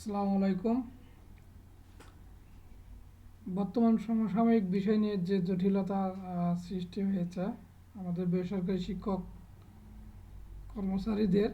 আসসালামু আলাইকুম। বর্তমান সমসাময়িক বিষয় নিয়ে যে জটিলতা সৃষ্টি হয়েছে, আমাদের বেসরকারি শিক্ষক কর্মচারীদের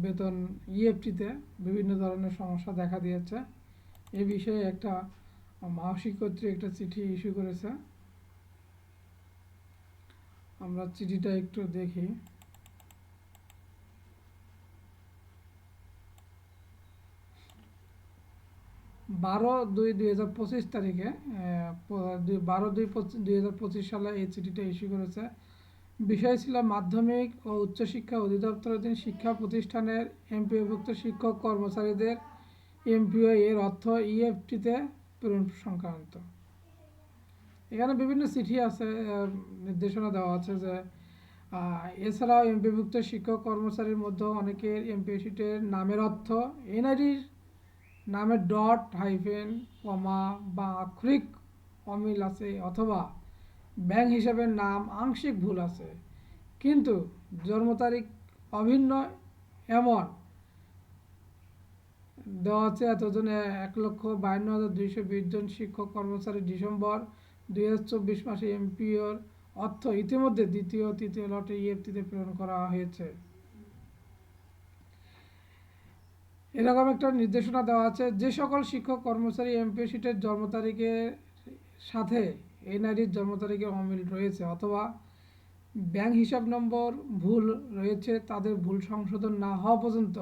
বেতন ইএফটিতে বিভিন্ন ধরনের সমস্যা দেখা দিয়েছে। এ বিষয়ে একটা মাসিক কর্তৃক একটা চিঠি ইস্যু করেছে। আমরা চিঠিটা একটু দেখি। 12/2/2025 তারিখে 12/2/2025 সালে এই চিঠিটা ইস্যু করেছে। বিষয় ছিল মাধ্যমিক ও উচ্চশিক্ষা অধিদপ্তরাধীন শিক্ষা প্রতিষ্ঠানের এমপিওভুক্ত শিক্ষক কর্মচারীদের এমপিও এর অর্থ ইএফটিতে প্রেরণ সংক্রান্ত। এখানে বিভিন্ন চিঠি আছে, নির্দেশনা দেওয়া আছে যে এছাড়াও এমপিওভুক্ত শিক্ষক কর্মচারীর মধ্যে অনেকের এমপিও শিটের নামের অর্থ এনআইডির নামের ডট হাইফেন কমা বা আক্ষরিক অমিল আছে, অথবা ব্যাংক হিসাবের নাম আংশিক ভুল আছে, কিন্তু জন্ম তারিখ অভিন্ন এমন দেওয়া আছে। এতজনে 1,52,220 জন শিক্ষক কর্মচারী ডিসেম্বর 2024 মাসে এমপিওর অর্থ ইতিমধ্যে দ্বিতীয় তৃতীয় লটে ইএফটিতে প্রেরণ করা হয়েছে। এরকম একটা নির্দেশনা দেওয়া আছে। যে সকল শিক্ষক কর্মচারী এমপিও শিটের জন্ম তারিখের সাথে এনআইডির জন্ম তারিখে অমিল রয়েছে অথবা ব্যাংক হিসাব নম্বর ভুল রয়েছে, তাদের ভুল সংশোধন না হওয়া পর্যন্ত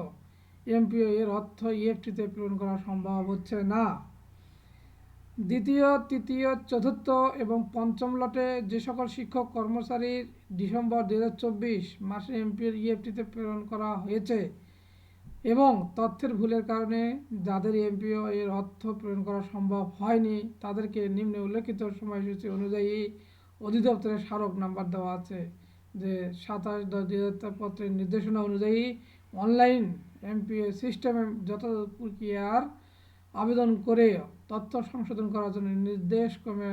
এমপিও এর অর্থ ইএফটিতে প্রেরণ করা সম্ভব হচ্ছে না। দ্বিতীয় তৃতীয় চতুর্থ এবং পঞ্চম লটে যে সকল শিক্ষক কর্মচারীর ডিসেম্বর 2024 মাসে এমপিওর ইএফটিতে প্রেরণ করা হয়েছে এবং তথ্যের ভুলের কারণে যাদের এমপিও এর অর্থ প্রেরণ করা সম্ভব হয়নি, তাদেরকে নিম্নে উল্লেখিত সময়সূচি অনুযায়ী অধিদপ্তরের স্মারক নাম্বার দেওয়া আছে যে 27/10/2023 পত্রের নির্দেশনা অনুযায়ী অনলাইন এমপিও সিস্টেমে যত প্রক্রিয়ার আবেদন করে তথ্য সংশোধন করার জন্য নির্দেশক্রমে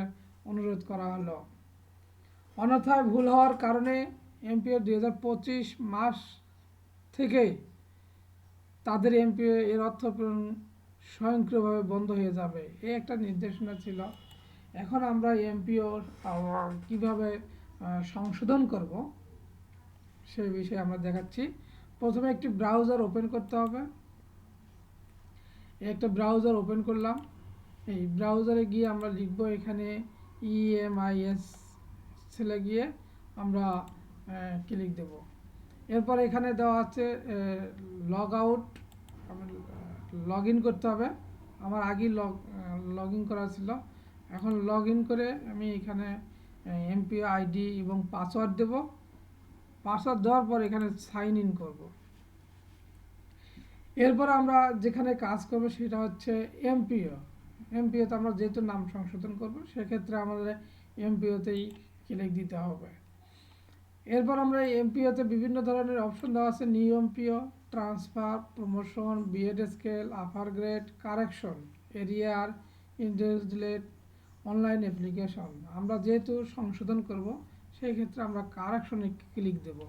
অনুরোধ করা হলো। অন্যথায় ভুল হওয়ার কারণে এমপিও 2025 মাস থেকে তাদের এমপিও এর অর্থ প্রেরণ স্বয়ংক্রিয়ভাবে বন্ধ হয়ে যাবে, এই একটা নির্দেশনা ছিল। এখন আমরা এমপিও কিভাবে সংশোধন করব সেই বিষয়ে আমরা দেখাচ্ছি। প্রথমে একটি ব্রাউজার ওপেন করতে হবে। একটা ব্রাউজার ওপেন করলাম। এই ব্রাউজারে গিয়ে আমরা লিখব এখানে ইএমআইএস ছেলে গিয়ে আমরা ক্লিক দেব। এরপর এখানে দেওয়া আছে লগ আউট, লগ ইন করতে হবে। আমার আগেই লগ ইন করা ছিল। এখন লগ ইন করে আমি এখানে এমপিও আইডি এবং পাসওয়ার্ড দেব। পাসওয়ার্ড দেওয়ার পর এখানে সাইন ইন করব। এরপর আমরা যেখানে কাজ করব সেটা হচ্ছে এমপিওতে আমরা যেহেতু নাম সংশোধন করব, সেক্ষেত্রে আমাদের এমপিওতেই ক্লিক দিতে হবে। এরপর আমরা এমপিওতে বিভিন্ন ধরনের অপশন দেওয়া আছে। New MPO, transfer, promotion, BEd scale, upper grade, correction, arrear, ইন্টারলেট, অনলাইন অ্যাপ্লিকেশন। আমরা যেহেতু সংশোধন করব সেই ক্ষেত্রে আমরা কারেকশনে ক্লিক দেব।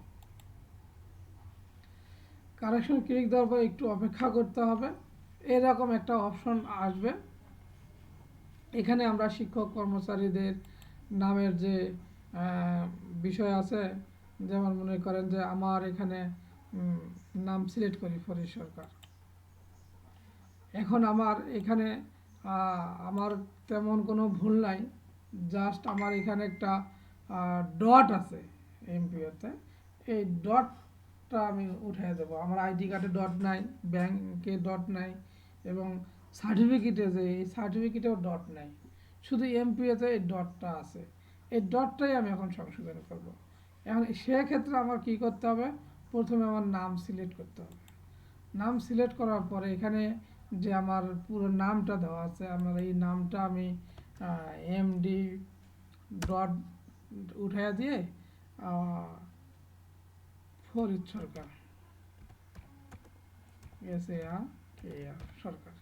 কারেকশন ক্লিক দেওয়ার পর একটু অপেক্ষা করতে হবে। এরকম একটা অপশন আসবে। এখানে আমরা শিক্ষক কর্মচারীদের নামের যে বিষয় আছে, যেমন মনে করেন যে আমার এখানে নাম সিলেক্ট করি ফরিদ সরকার। এখন আমার এখানে আমার তেমন কোনো ভুল নাই, জাস্ট আমার এখানে একটা ডট আছে এমপিওতে। এই ডটটা আমি উঠিয়ে দেবো। আমার আইডি কার্ডে ডট নাই, ব্যাংকে ডট নাই, এবং সার্টিফিকেটে যে এই সার্টিফিকেটেও ডট নাই, শুধু এমপিওতে এই ডটটা আছে। এই ডটটাই আমি এখন সংশোধন করব। এখন সেক্ষেত্রে আমার কি করতে হবে, প্রথমে আমার নাম সিলেক্ট করতে হবে। নাম সিলেক্ট করার পরে এখানে যে আমার পুরো নামটা দেওয়া আছে, আমার এই নামটা আমি এমডি ডট উঠাইয়া দিয়ে ফরিদ সরকার, SAR সরকার,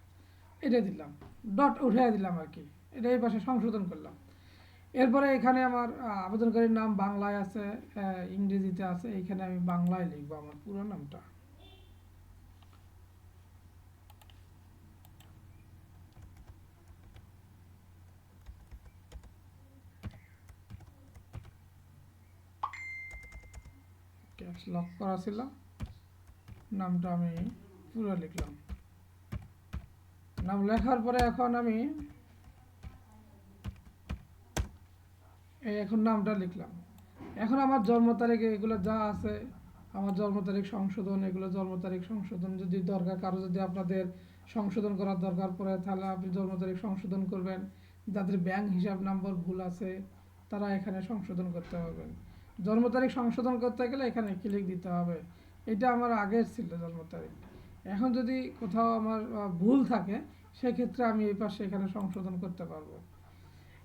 এটা দিলাম, ডট উঠাইয়া দিলাম আর কি। এটা এই পাশে সংশোধন করলাম। এরপরে এখানে আমার আবেদনকারীর নাম বাংলায় আছে, ইংরেজিতে আছে। এখানে আমি বাংলায় লিখবো আমার পুরো নামটা। লক করা ছিল, নামটা আমি পুরো লিখলাম। নাম লেখার পরে এখন আমি এখন নামটা লিখলাম। এখন আমার জন্ম তারিখে এগুলো যা আছে, আমার জন্ম তারিখ সংশোধন, এগুলো জন্ম তারিখ সংশোধন যদি দরকার, কারো যদি আপনাদের সংশোধন করার দরকার পড়ে তাহলে আপনি জন্ম তারিখ সংশোধন করবেন। যাদের ব্যাংক হিসাব নাম্বার ভুল আছে তারা এখানে সংশোধন করতে পারবেন। জন্ম তারিখ সংশোধন করতে গেলে এখানে ক্লিক দিতে হবে। এটা আমার আগের ছিল জন্ম তারিখ। এখন যদি কোথাও আমার ভুল থাকে সেক্ষেত্রে আমি এই পাশে এখানে সংশোধন করতে পারবো।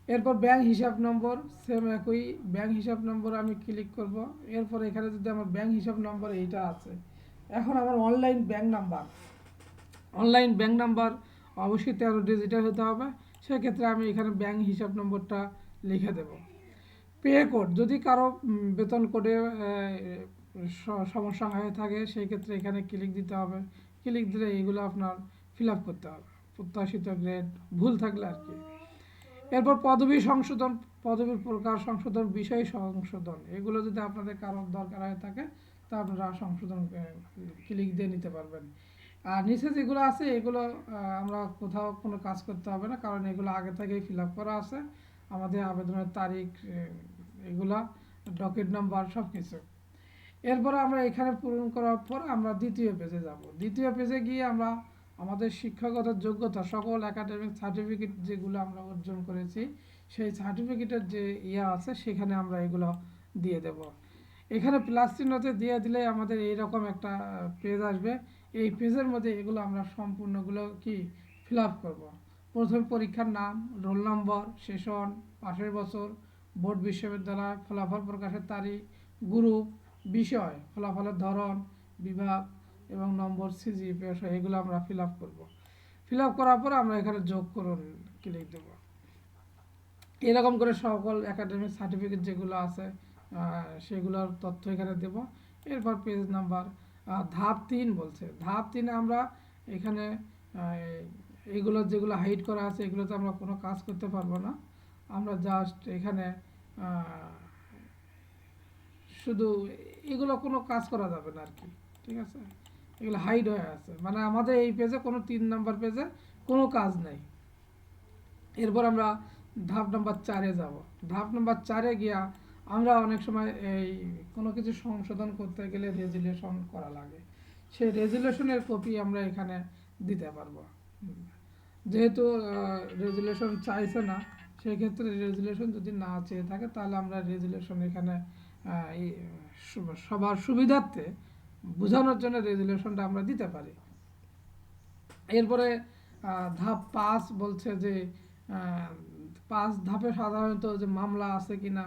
এরপর ব্যাংক হিসাব নম্বর, সেম একই ব্যাংক হিসাব নম্বর আমি ক্লিক করব। এরপর এখানে যদি আমার ব্যাংক হিসাব নম্বর এইটা আছে, এখন আমার অনলাইন ব্যাংক নাম্বার অবশ্যই 13 ডিজিটের হতে হবে। সেক্ষেত্রে আমি এখানে ব্যাংক হিসাব নম্বরটা লিখে দেব। পে কোড, যদি কারো বেতন কোডে সমস্যা হয়ে থাকে সেই ক্ষেত্রে এখানে ক্লিক দিতে হবে। ক্লিক দিলে এইগুলো আপনার ফিল আপ করতে হবে, প্রত্যাশিত গ্রেড ভুল থাকলে আর কি। এরপর পদবি সংশোধন, পদবীর প্রকার সংশোধন, বিষয় সংশোধন, এগুলো যদি আপনাদের কারোর দরকার হয়ে থাকে তা আপনারা সংশোধন ক্লিক দিয়ে নিতে পারবেন। আর নিচে যেগুলো আছে এগুলো আমরা কোথাও কোনো কাজ করতে হবে না, কারণ এগুলো আগে থেকেই ফিল আপ করা আছে। আমাদের আবেদনের তারিখ, এগুলা ডকুমেন্ট নাম্বার সব কিছু। এরপর আমরা এখানে পূরণ করার পর আমরা দ্বিতীয় পেজে যাব। দ্বিতীয় পেজে গিয়ে আমরা আমাদের শিক্ষাগত যোগ্যতা, সকল একাডেমিক সার্টিফিকেট যেগুলো আমরা অর্জন করেছি সেই সার্টিফিকেটের যে আছে সেখানে আমরা এগুলো দিয়ে দেব। এখানে প্লাস চিহ্নতে দিয়ে দিলে আমাদের এইরকম একটা পেজ আসবে। এই পেজের মধ্যে এগুলো আমরা সম্পূর্ণগুলো কি ফিল আপ করবো। প্রথম পরীক্ষার নাম, রোল নম্বর, সেশন, পাশের বছর, বোর্ড বিশ্ববিদ্যালয়, ফলাফল প্রকাশের তারিখ, গ্রুপ, বিষয়, ফলাফলের ধরন, বিভাগ এবং নম্বর, সিজিপিএ সহ এগুলো আমরা ফিল আপ করবো। ফিল আপ করার পর আমরা এখানে যোগ করুন ক্লিক দেব। এরকম করে সকল একাডেমিক সার্টিফিকেট যেগুলো আছে সেগুলোর তথ্য এখানে দেব। এরপর পেজ নাম্বার ধাপ 3 বলছে। ধাপ 3-এ আমরা এখানে এগুলো যেগুলো হাইড করা আছে এগুলোতে আমরা কোনো কাজ করতে পারবো না। আমরা জাস্ট এখানে শুধু এগুলো কোনো কাজ করা যাবে না আর কি, ঠিক আছে। এগুলো হাইড হয়ে আছে, মানে আমাদের এই পেজে কোনো 3 নাম্বার পেজে কোনো কাজ নেই। এরপর আমরা ধাপ নাম্বার 4-এ যাব। ধাপ নাম্বার 4-এ গিয়া আমরা অনেক সময় এই কোনো কিছু সংশোধন করতে গেলে রেজুলেশন করা লাগে, সেই রেজুলেশনের কপি আমরা এখানে দিতে পারবো। যেহেতু রেজুলেশন চাইছে না, সেই ক্ষেত্রে রেজুলেশন যদি না চেয়ে থাকে তাহলে আমরা রেজুলেশন এখানে সবার সুবিধার্থে বোঝানোর জন্য রেজুলেশনটা আমরা দিতে পারি। এরপরে ধাপ 5 বলছে যে 5 ধাপে সাধারণত যে মামলা আছে কিনা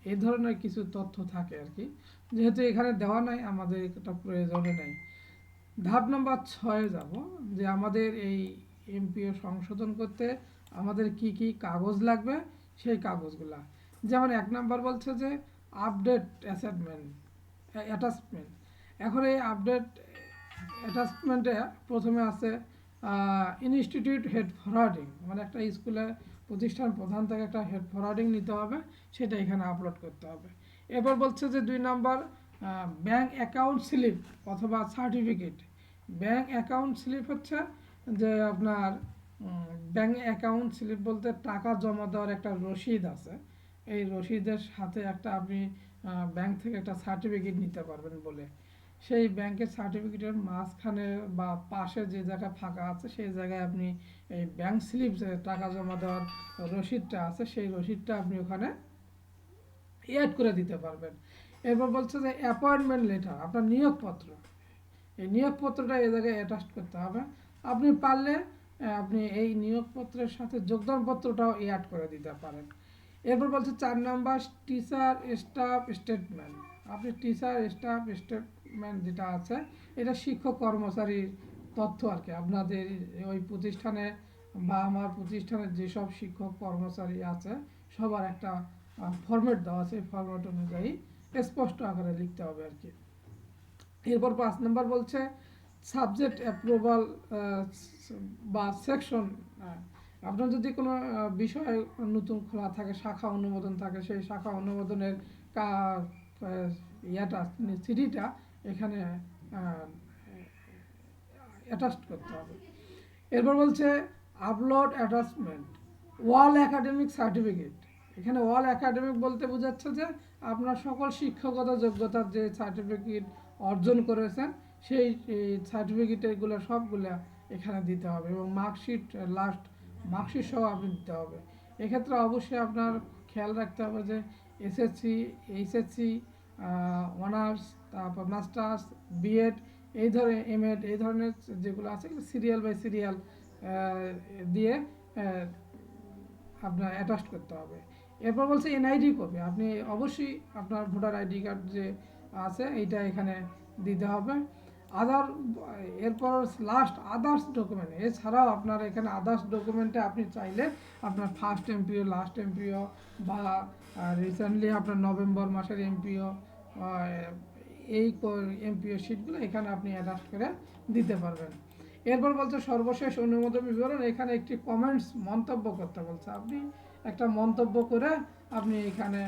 এই ধরনের কিছু তথ্য থাকে আর কি, যেহেতু এখানে দেওয়া নাই আমাদের এটা প্রয়োজনে নেই। ধাপ নাম্বার 6-এ যাব, যে আমাদের এই এমপিও সংশোধন করতে আমাদের কি কি কাগজ লাগবে সেই কাগজগুলা। যেমন 1 নাম্বার বলছে যে আপডেট অ্যাটাচমেন্ট। এখন এই আপডেট অ্যাটাচমেন্টে প্রথমে আছে ইনস্টিটিউট হেড ফরওয়ার্ডিং, মানে একটা স্কুলে প্রতিষ্ঠান প্রধান থেকে একটা হেড ফরওয়ার্ডিং নিতে হবে, সেটা এখানে আপলোড করতে হবে। এরপর বলছে যে 2 নাম্বার ব্যাংক অ্যাকাউন্ট স্লিপ অথবা সার্টিফিকেট। ব্যাংক অ্যাকাউন্ট স্লিপ হচ্ছে যে আপনার ব্যাংক অ্যাকাউন্ট স্লিপ বলতে টাকা জমা দেওয়ার একটা রসিদ আছে, এই রসিদের সাথে একটা আপনি ব্যাংক থেকে একটা সার্টিফিকেট নিতে পারবেন বলে, সেই ব্যাংকের সার্টিফিকেটের মাঝখানে বা পাশে যে জায়গা ফাঁকা আছে সেই জায়গায় আপনি এই ব্যাংক স্লিপ, যে টাকা জমা দেওয়ার রসিদটা আছে সেই রসিদটা আপনি ওখানে অ্যাড করে দিতে পারবেন। এরপর বলছে যে অ্যাপয়েন্টমেন্ট লেটার, আপনার নিয়োগপত্র, এই নিয়োগপত্রটা এই জায়গায় অ্যাটাচ করতে হবে। আপনি পারলে আপনি এই নিয়োগপত্রের সাথে যোগদানপত্রটাও অ্যাড করে দিতে পারেন। এরপর বলছে 4 নাম্বার টিচার স্টাফ স্টেটমেন্ট। আপনি টিচার স্টাফ স্টেটমেন্ট যেটা আছে এটা শিক্ষক কর্মচারীর তথ্য আর কি, আপনাদের ওই প্রতিষ্ঠানে বা আমার প্রতিষ্ঠানের যেসব শিক্ষক কর্মচারী আছে সবার একটা ফরম্যাট দেওয়া আছে, ফরম্যাট অনুযায়ী স্পষ্ট আকারে লিখতে হবে আর কি। এরপর 5 নাম্বার বলছে সাবজেক্ট অ্যাপ্রুভাল বা সেকশন। আপনার যদি কোনো বিষয় নতুন খোলা থাকে, শাখা অনুমোদন থাকে, সেই শাখা অনুমোদনের ইয়াটা সিডিটা এখানে অ্যাটাচ করতে হবে। এরপর বলছে আপলোড অ্যাটাচমেন্ট ওয়াল একাডেমিক সার্টিফিকেট। এখানে ওয়াল একাডেমিক বলতে বোঝাচ্ছে যে আপনার সকল শিক্ষাগত যোগ্যতার যে সার্টিফিকেট অর্জন করেছেন সেই সার্টিফিকেটগুলো সবগুলো এখানে দিতে হবে এবং মার্কশিট লাস্ট মার্কশিট সহ আপনি দিতে হবে। এক্ষেত্রে অবশ্যই আপনার খেয়াল রাখতে হবে যে এসএসসি, এইচএসসি, অনার্স, তারপর মাস্টার্স, বিএড, এই ধরনের এমএড, এই ধরনের যেগুলো আছে সিরিয়াল বাই সিরিয়াল দিয়ে আপনার অ্যাটাচ করতে হবে। এরপর বলছে এনআইডি কপি, আপনি অবশ্যই আপনার ভোটার আইডি কার্ড যে আছে এইটা এখানে দিতে হবে। আদার এরপর লাস্ট আদার্স ডকুমেন্ট, এছাড়াও আপনার এখানে আদার্স ডকুমেন্টে আপনি চাইলে আপনার ফার্স্ট এমপিও, লাস্ট এমপিও বা রিসেন্টলি আপনার নভেম্বর মাসের এমপিও, এই এমপিও শিটগুলো এখানে আপনি অ্যাটাচ করে দিতে পারবেন। এরপর বলছে সর্বশেষ অনুমোদন বিবরণ, এখানে একটি কমেন্টস মন্তব্য করতে বলছে, আপনি একটা মন্তব্য করে আপনি এখানে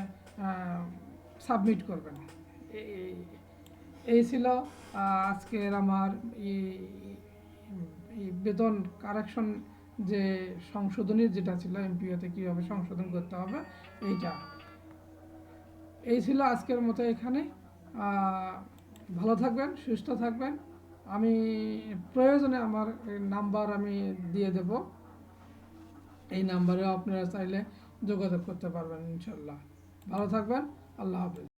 সাবমিট করবেন। এই ছিল আজকের আমার বেতন কারেকশন যে সংশোধনী যেটা ছিল এমপিওতে কীভাবে সংশোধন করতে হবে এইটা। এই ছিল আজকের মতো এখানে। ভালো থাকবেন, সুস্থ থাকবেন। আমি প্রয়োজনে আমার নাম্বার আমি দিয়ে দেব, এই নাম্বারেও আপনারা চাইলে যোগাযোগ করতে পারবেন ইনশাল্লাহ। ভালো থাকবেন, আল্লাহ হাফেজ।